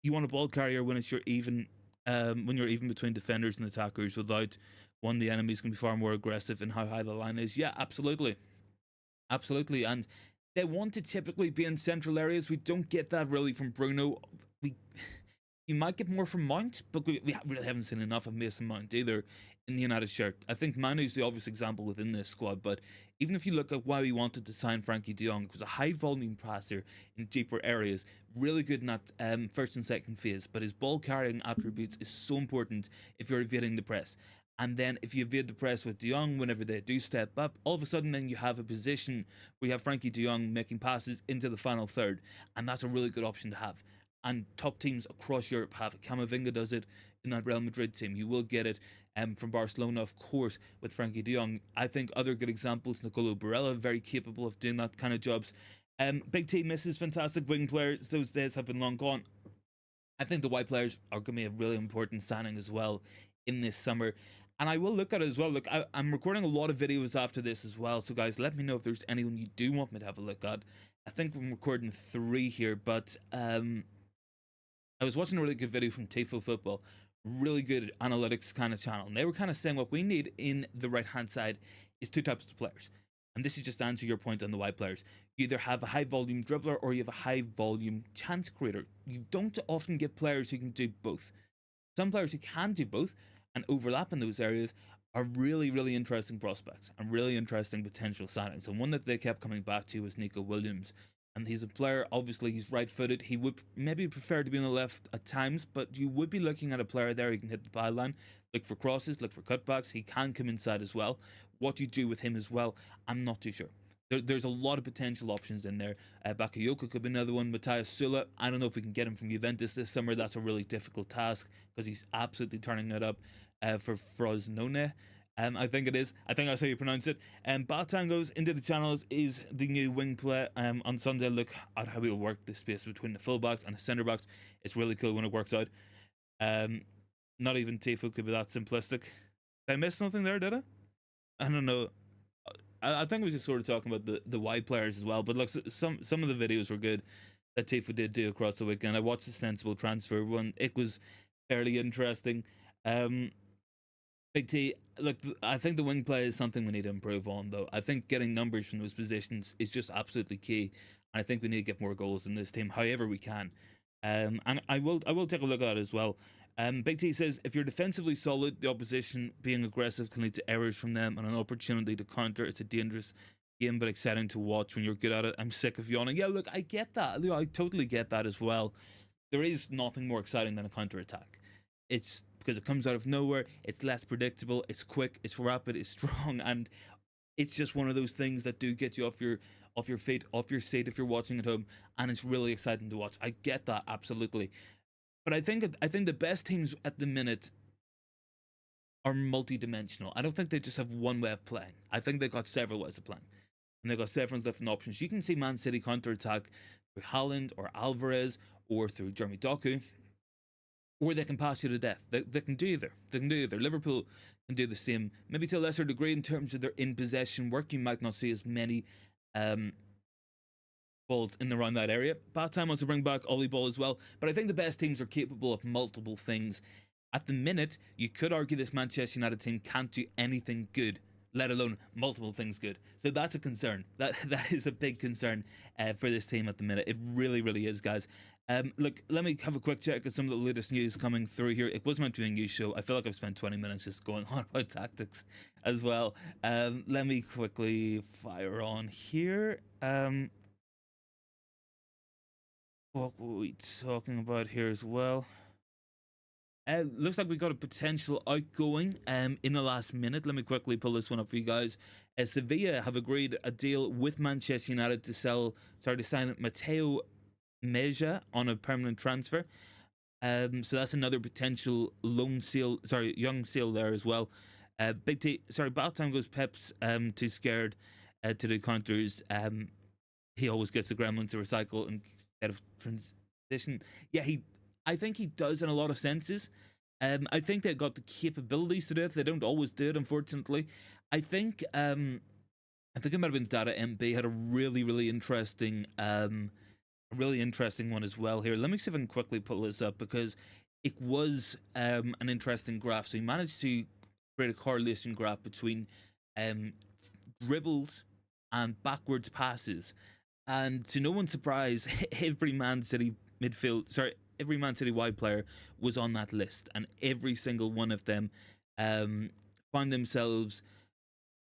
you want a ball carrier when you're even between defenders and attackers. Without one, the enemy's going to be far more aggressive in how high the line is. Yeah, absolutely. Absolutely. And they want to typically be in central areas. We don't get that really from Bruno. You might get more from Mount, but we really haven't seen enough of Mason Mount either in the United shirt. I think Manu's the obvious example within this squad, but even if you look at why we wanted to sign Frankie de Jong, it was a high volume passer in deeper areas, really good in that first and second phase, but his ball carrying attributes is so important if you're evading the press. And then if you evade the press with de Jong, whenever they do step up, all of a sudden then you have a position where you have Frankie de Jong making passes into the final third, and that's a really good option to have. And top teams across Europe have it. Camavinga does it in that Real Madrid team. You will get it from Barcelona, of course, with Frankie de Jong. I think other good examples, Nicolo Barella, very capable of doing that kind of jobs. Big T misses fantastic wing players. Those days have been long gone. I think the white players are going to be a really important signing as well in this summer. And I will look at it as well. Look, I'm recording a lot of videos after this as well. So, guys, let me know if there's anyone you do want me to have a look at. I think I'm recording 3 here, but I was watching a really good video from Tifo Football, really good analytics kind of channel, and they were kind of saying what we need in the right-hand side is 2 types of players. And this is just to answer your point on the white players. You either have a high-volume dribbler or you have a high-volume chance creator. You don't often get players who can do both. Some players who can do both and overlap in those areas are really, really interesting prospects and really interesting potential signings. And one that they kept coming back to was Nico Williams. And he's a player, obviously he's right-footed. He would maybe prefer to be on the left at times, but you would be looking at a player there who can hit the byline, look for crosses, look for cutbacks. He can come inside as well. What you do with him as well, I'm not too sure. There's a lot of potential options in there. Bakayoko could be another one. Matthias Sula, I don't know if we can get him from Juventus this summer. That's a really difficult task because he's absolutely turning it up for Frosinone. I think it is. I think that's how you pronounce it. Batan goes into the channels is the new wing play. On Sunday, look at how we'll work the space between the fullbacks and the centre backs. It's really cool when it works out. Not even Tifo could be that simplistic. Did I miss something there, did I? I don't know. I think we were just sort of talking about the wide players as well. But look, some of the videos were good that Tifo did do across the weekend. I watched the sensible transfer one. It was fairly interesting. Big T, look, I think the wing play is something we need to improve on, though. I think getting numbers from those positions is just absolutely key. And I think we need to get more goals in this team, however we can. And I will take a look at it as well. Big T says, if you're defensively solid, the opposition being aggressive can lead to errors from them and an opportunity to counter. It's a dangerous game, but exciting to watch when you're good at it. I'm sick of yawning. Yeah, look, I get that. I totally get that as well. There is nothing more exciting than a counter-attack. It's because it comes out of nowhere, it's less predictable, it's quick, it's rapid, it's strong, and it's just one of those things that do get you off your feet, off your seat if you're watching at home, and it's really exciting to watch. I get that, absolutely. But I think the best teams at the minute are multi-dimensional. I don't think they just have one way of playing. I think they've got several ways of playing. And they've got several different options. You can see Man City counter-attack through Haaland or Alvarez or through Jeremy Doku, or they can pass you to death. They can do either. They can do either. Liverpool can do the same, maybe to a lesser degree in terms of their in-possession work. You might not see as many balls in around that area. Bad time wants to bring back Ollie Ball as well. But I think the best teams are capable of multiple things. At the minute, you could argue this Manchester United team can't do anything good, let alone multiple things good. So that's a concern. That is a big concern for this team at the minute. It really, really is, guys. Look, let me have a quick check of some of the latest news coming through here. It was meant to be a news show. I feel like I've spent 20 minutes just going on about tactics as well. Let me quickly fire on here. What were we talking about here as well? Looks like we got a potential outgoing in the last minute. Let me quickly pull this one up for you guys. Sevilla have agreed a deal with Manchester United to sign Matteo Meja on a permanent transfer. So that's another potential young sale there as well. Big T, sorry, Bath Time goes Pep's too scared to do counters. He always gets the gremlin to recycle instead of transition. Yeah, I think he does in a lot of senses. I think they've got the capabilities to do it. They don't always do it, unfortunately. I think it might have been Data MB had a really interesting one as well here. Let me see if I can quickly pull this up because it was an interesting graph. So he managed to create a correlation graph between dribbles and backwards passes. And to no one's surprise, every Man City wide player was on that list, and every single one of them found themselves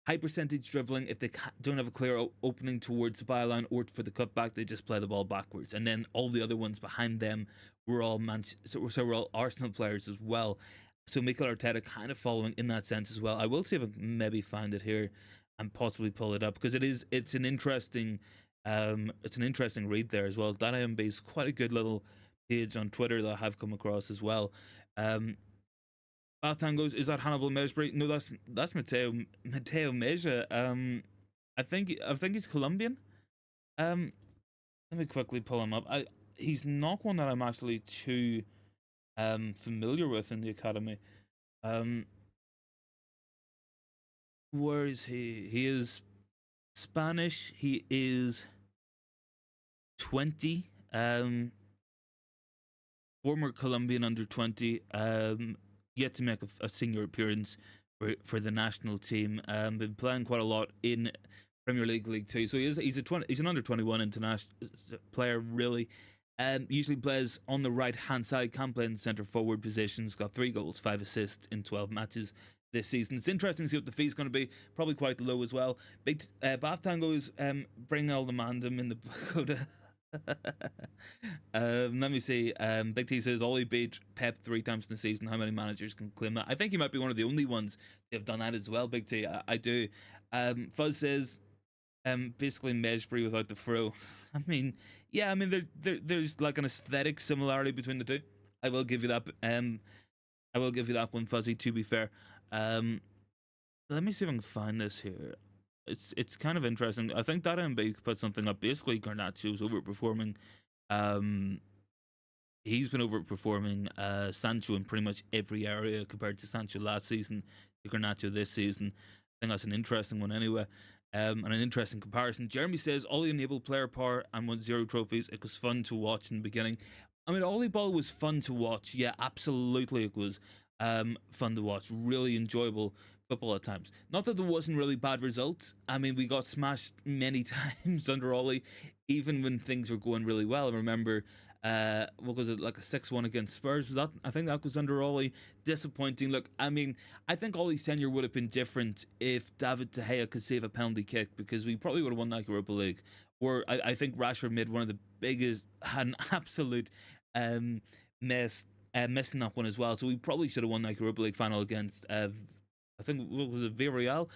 high percentage dribbling. If they don't have a clear opening towards the byline or for the cutback, they just play the ball backwards. And then all the other ones behind them were all we're all Arsenal players as well. So Mikel Arteta kind of following in that sense as well. I will see if I can maybe find it here and possibly pull it up because it's an interesting read there as well. That IMB is quite a good little page on Twitter that I have come across as well. Bathan goes, is that Hannibal Mejbri? No, that's Mateo Meja. I think he's Colombian. Let me quickly pull him up. He's not one that I'm actually too familiar with in the academy. Where is he? He is Spanish. He is 20. Former Colombian under 20. Yet to make a senior appearance for the national team. Been playing quite a lot in Premier League 2. So he's an under 21 international player really. Usually plays on the right hand side, can play in centre forward positions. Got 3 goals, 5 assists in 12 matches this season. It's interesting to see what the fee's going to be. Probably quite low as well. Big Bath Tango's bring all the mandem in the Pagoda. Let me see. Big T says Ollie beat Pep 3 times in the season. How many managers can claim that? I think he might be one of the only ones to have done that as well. Big T, I do. Fuzz says basically Mejbri without the fro. I mean, yeah, I mean there's like an aesthetic similarity between the two. I will give you that. I will give you that one, Fuzzy. To be fair, let me see if I can find this here. It's kind of interesting. I think that MB put something up. Basically, Garnacho's overperforming. He's been overperforming Sancho in pretty much every area compared to Sancho last season to Garnacho this season. I think that's an interesting one anyway. And an interesting comparison. Jeremy says Ollie enabled player power and won 0 trophies. It was fun to watch in the beginning. I mean, Ollie Ball was fun to watch. Yeah, absolutely, it was fun to watch. Really enjoyable football at times. Not that there wasn't really bad results. I mean, we got smashed many times under Ollie, even when things were going really well. I remember, what was it, like a 6-1 against Spurs? Was that? I think that was under Ollie. Disappointing. Look, I mean, I think Ollie's tenure would have been different if David De Gea could save a penalty kick, because we probably would have won that Europa League. Or I think Rashford made one of the biggest, had an absolute messing that one as well. So we probably should have won that Europa League final against I think, what was it, Villarreal?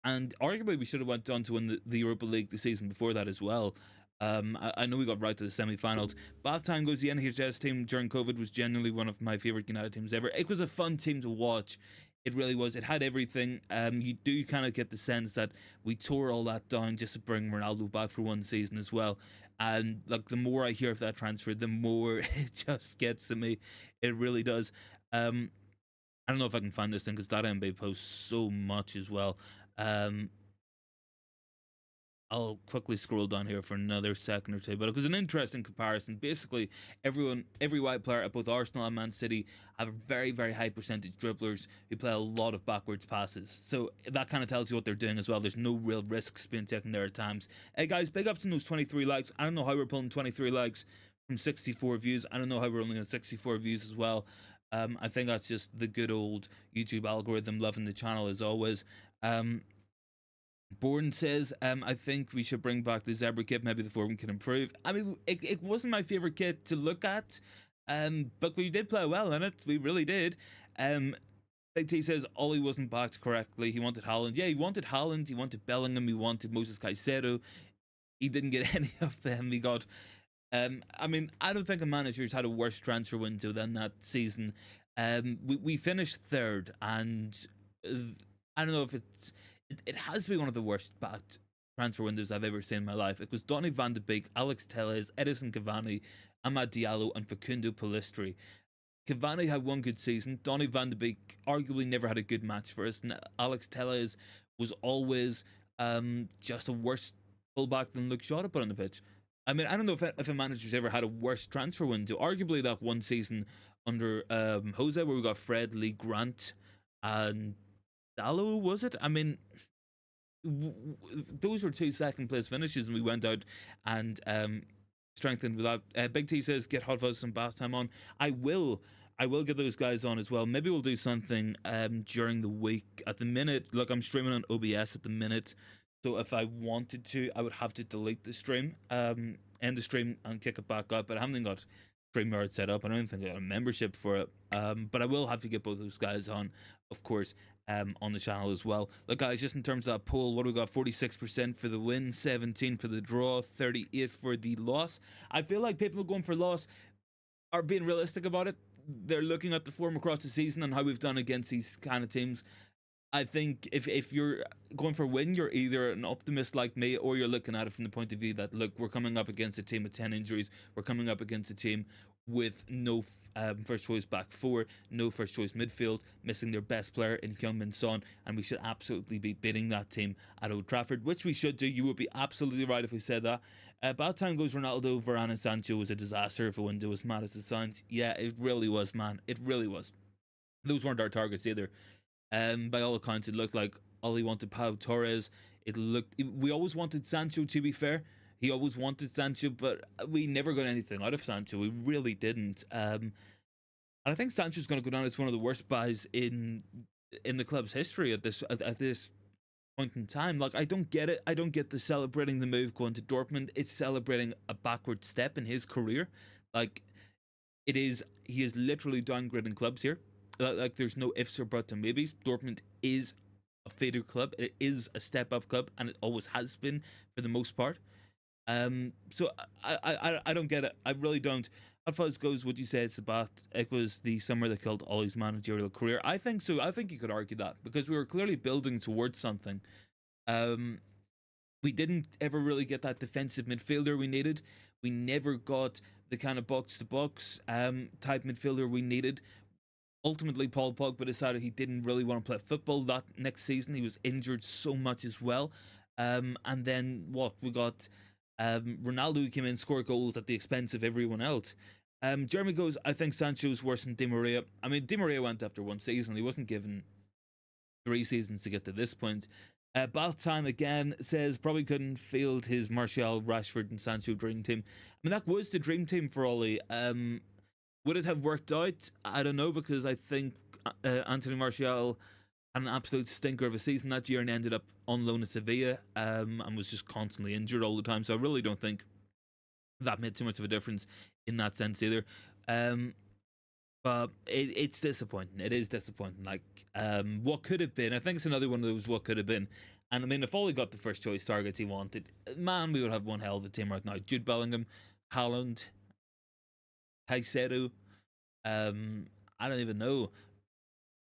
And arguably we should have went on to win the Europa League the season before that as well. I know we got right to the semi-finals. Bath Tango's the NHS team during COVID was genuinely one of my favourite United teams ever. It was a fun team to watch. It really was. It had everything. You do kind of get the sense that we tore all that down just to bring Ronaldo back for one season as well. And like, the more I hear of that transfer, the more it just gets to me. It really does. I don't know if I can find this thing because that MB posts so much as well. I'll quickly scroll down here for another second or two, but it was an interesting comparison. Basically, every white player at both Arsenal and Man City have very, very high percentage dribblers who play a lot of backwards passes. So that kind of tells you what they're doing as well. There's no real risks being taken there at times. Hey guys, big ups to those 23 likes. I don't know how we're pulling 23 likes from 64 views. I don't know how we're only on 64 views as well. I think that's just the good old YouTube algorithm loving the channel as always. Bourne says, I think we should bring back the zebra kit. Maybe the form can improve. I mean, it wasn't my favorite kit to look at, but we did play well in it. We really did. Big T says Ollie wasn't backed correctly. He wanted Haaland. Yeah, he wanted Haaland. He wanted Bellingham. He wanted Moses Caicedo. He didn't get any of them. He got... I mean, I don't think a manager's had a worse transfer window than that season. We finished third, and I don't know if it has to be one of the worst backed transfer windows I've ever seen in my life. It was Donny van de Beek, Alex Telles, Edison Cavani, Amad Diallo, and Facundo Pellistri. Cavani had one good season. Donny van de Beek arguably never had a good match for us. And Alex Telles was always just a worse fullback than Luke Shaw to put on the pitch. I mean, I don't know if a manager's ever had a worse transfer window. Arguably, that one season under Jose, where we got Fred, Lee Grant, and Dallo, was it? I mean, those were two second place finishes, and we went out and strengthened without. Big T says get Hot Fuzz and bath time on. I will get those guys on as well. Maybe we'll do something during the week. At the minute, look, I'm streaming on OBS at the minute, so if I wanted to, I would have to delete the stream, end the stream, and kick it back up. But I haven't even got StreamYard set up. I don't even think I got a membership for it. But I will have to get both those guys on, of course, on the channel as well. Look, guys, just in terms of that poll, what do we got? 46% for the win, 17 for the draw, 38 for the loss. I feel like people going for loss are being realistic about it. They're looking at the form across the season and how we've done against these kind of teams. I think if you're going for win, you're either an optimist like me, or you're looking at it from the point of view that, look, we're coming up against a team with 10 injuries. We're coming up against a team with no first choice back four, no first choice midfield, missing their best player in Heung-min Son, and we should absolutely be beating that team at Old Trafford, which we should do. You would be absolutely right if we said that. About time goes Ronaldo, Varane, and Sancho was a disaster if a window was mad as it sounds. Yeah, it really was, man. It really was. Those weren't our targets either. By all accounts, it looked like Oli wanted Pau Torres. We always wanted Sancho, to be fair. He always wanted Sancho, but we never got anything out of Sancho. We really didn't. And I think Sancho's going to go down as one of the worst buys in the club's history at this point in time. Like, I don't get it. I don't get the celebrating the move going to Dortmund. It's celebrating a backward step in his career. Like, it is. He is literally downgrading clubs here. Like, there's no ifs or buts or maybes. Dortmund is a fader club. It is a step up club, and it always has been for the most part. So I don't get it. I really don't. As far as goes, would you say it was the summer that killed Ollie's managerial career? I think so. I think you could argue that, because we were clearly building towards something. We didn't ever really get that defensive midfielder we needed. We never got the kind of box to box type midfielder we needed. Ultimately, Paul Pogba decided he didn't really want to play football that next season. He was injured so much as well. And then we got Ronaldo, who came in, scored goals at the expense of everyone else. Jeremy goes, I think Sancho's worse than Di Maria. I mean, Di Maria went after one season. He wasn't given 3 seasons to get to this point. Bath Time again says probably couldn't field his Martial, Rashford, and Sancho dream team. I mean, that was the dream team for Ollie. Would it have worked out? I don't know, because I think Anthony Martial had an absolute stinker of a season that year and ended up on loan at Sevilla, and was just constantly injured all the time. So I really don't think that made too much of a difference in that sense either. But it's disappointing. It is disappointing. Like, what could have been. I think it's another one of those what could have been. And I mean, if Ollie got the first choice targets he wanted, man, we would have one hell of a team right now. Jude Bellingham, Haaland, Caicedo, I don't even know.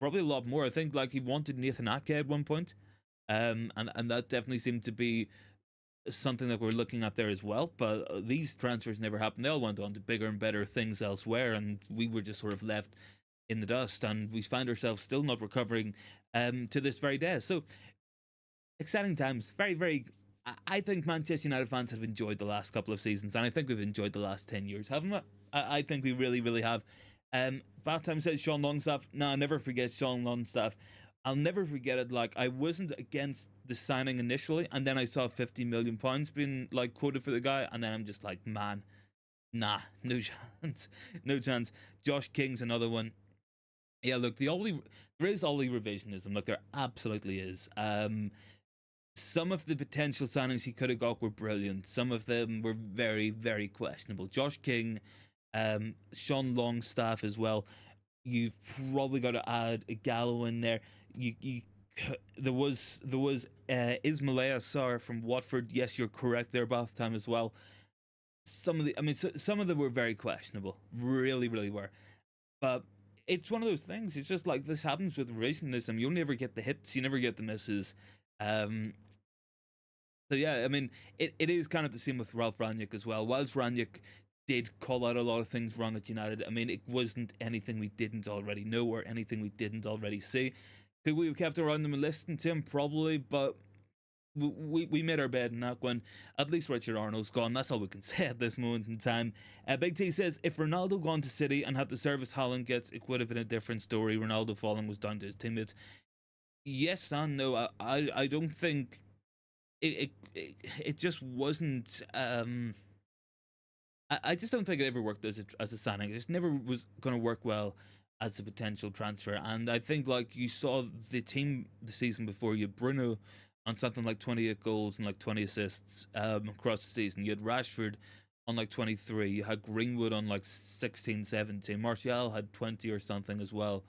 Probably a lot more. I think like he wanted Nathan Ake at one point, and that definitely seemed to be something that we're looking at there as well. But these transfers never happened. They all went on to bigger and better things elsewhere, and we were just sort of left in the dust. And we find ourselves still not recovering to this very day. So exciting times. Very, very. I think Manchester United fans have enjoyed the last couple of seasons, and I think we've enjoyed the last 10 years, haven't we? I think we really, really have. Bath Time says Sean Longstaff. No, I'll never forget Sean Longstaff. I'll never forget it. Like, I wasn't against the signing initially, and then I saw £50 million being like quoted for the guy, and then I'm just like, man, nah, no chance, no chance. Josh King's another one. Yeah, look, there is Ollie revisionism. Look, there absolutely is. Some of the potential signings he could have got were brilliant. Some of them were very, very questionable. Josh King, Sean Longstaff as well. You've probably got to add a Gallo in there. There was Ismaila Sarr from Watford. Yes, you're correct there. Bath Time as well. Some of them were very questionable. Really, really were. But it's one of those things. It's just like this happens with racism. You never get the hits, you never get the misses. Um, so yeah, I mean, it is kind of the same with Ralph Rangnick as well. Whilst Rangnick did call out a lot of things wrong at United, I mean, it wasn't anything we didn't already know or anything we didn't already see. Could we have kept around him and listened to him? Probably, but we made our bed in that one. At least Richard Arnold's gone. That's all we can say at this moment in time. Big T says, if Ronaldo gone to City and had the service Haaland gets, it would have been a different story. Ronaldo falling was down to his teammates. Yes and no. I don't think it just wasn't. I just don't think it ever worked as a signing. It just never was going to work well as a potential transfer. And I think, like, you saw the team the season before, you had Bruno on something like 28 goals and like 20 assists across the season. You had Rashford on like 23. You had Greenwood on like 16, 17. Martial had 20 or something as well.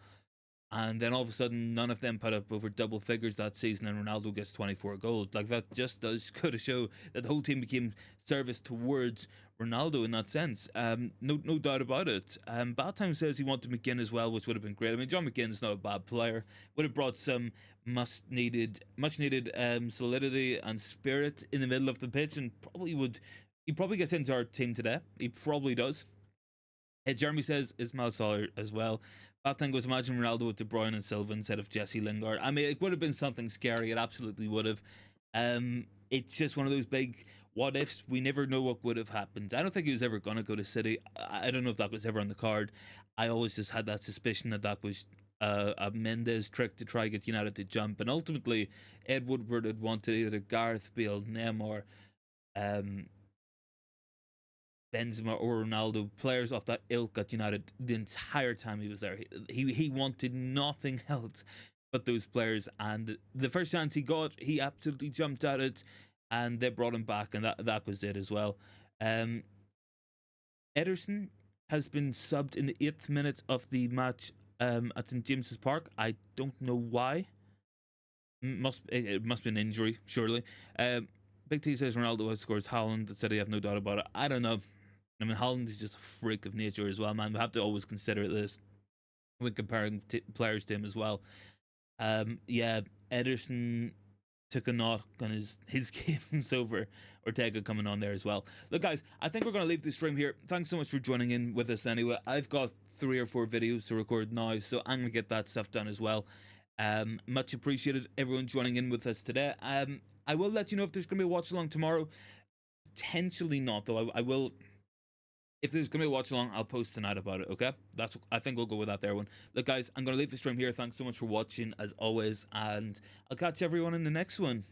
And then all of a sudden, none of them put up over double figures that season, and Ronaldo gets 24 goals. Like, that just does go to show that the whole team became service towards Ronaldo in that sense. No doubt about it. Bad Time says he wanted McGinn as well, which would have been great. I mean, John McGinn's not a bad player. Would have brought some much needed solidity and spirit in the middle of the pitch, and he probably gets into our team today. He probably does. Jeremy says Ismail Saller as well. Bad thing was, imagine Ronaldo with De Bruyne and Silva instead of Jesse Lingard. I mean, it would have been something scary. It absolutely would have. It's just one of those big what ifs. We never know what would have happened. I don't think he was ever going to go to City. I don't know if that was ever on the card. I always just had that suspicion that was a Mendes trick to try get United to jump. And ultimately, Ed Woodward had wanted either Gareth Bale, Neymar, Benzema or Ronaldo, players of that ilk at United the entire time he was there. He wanted nothing else but those players, and the first chance he got, he absolutely jumped at it, and they brought him back, and that was it as well. Ederson has been subbed in the 8th minute of the match at St James's Park. I don't know why. It must be an injury, surely. Big T says Ronaldo outscores Haaland. Said he have no doubt about it. I don't know. I mean, Haaland is just a freak of nature as well, man. We have to always consider this when comparing players to him as well. Yeah, Ederson took a knock on his game's over. Ortega coming on there as well. Look, guys, I think we're going to leave the stream here. Thanks so much for joining in with us anyway. I've got 3 or 4 videos to record now, so I'm going to get that stuff done as well. Much appreciated everyone joining in with us today. I will let you know if there's going to be a watch along tomorrow. Potentially not, though. I will. If there's going to be a watch along, I'll post tonight about it, okay? I think we'll go with that there one. Look, guys, I'm going to leave the stream here. Thanks so much for watching, as always, and I'll catch everyone in the next one.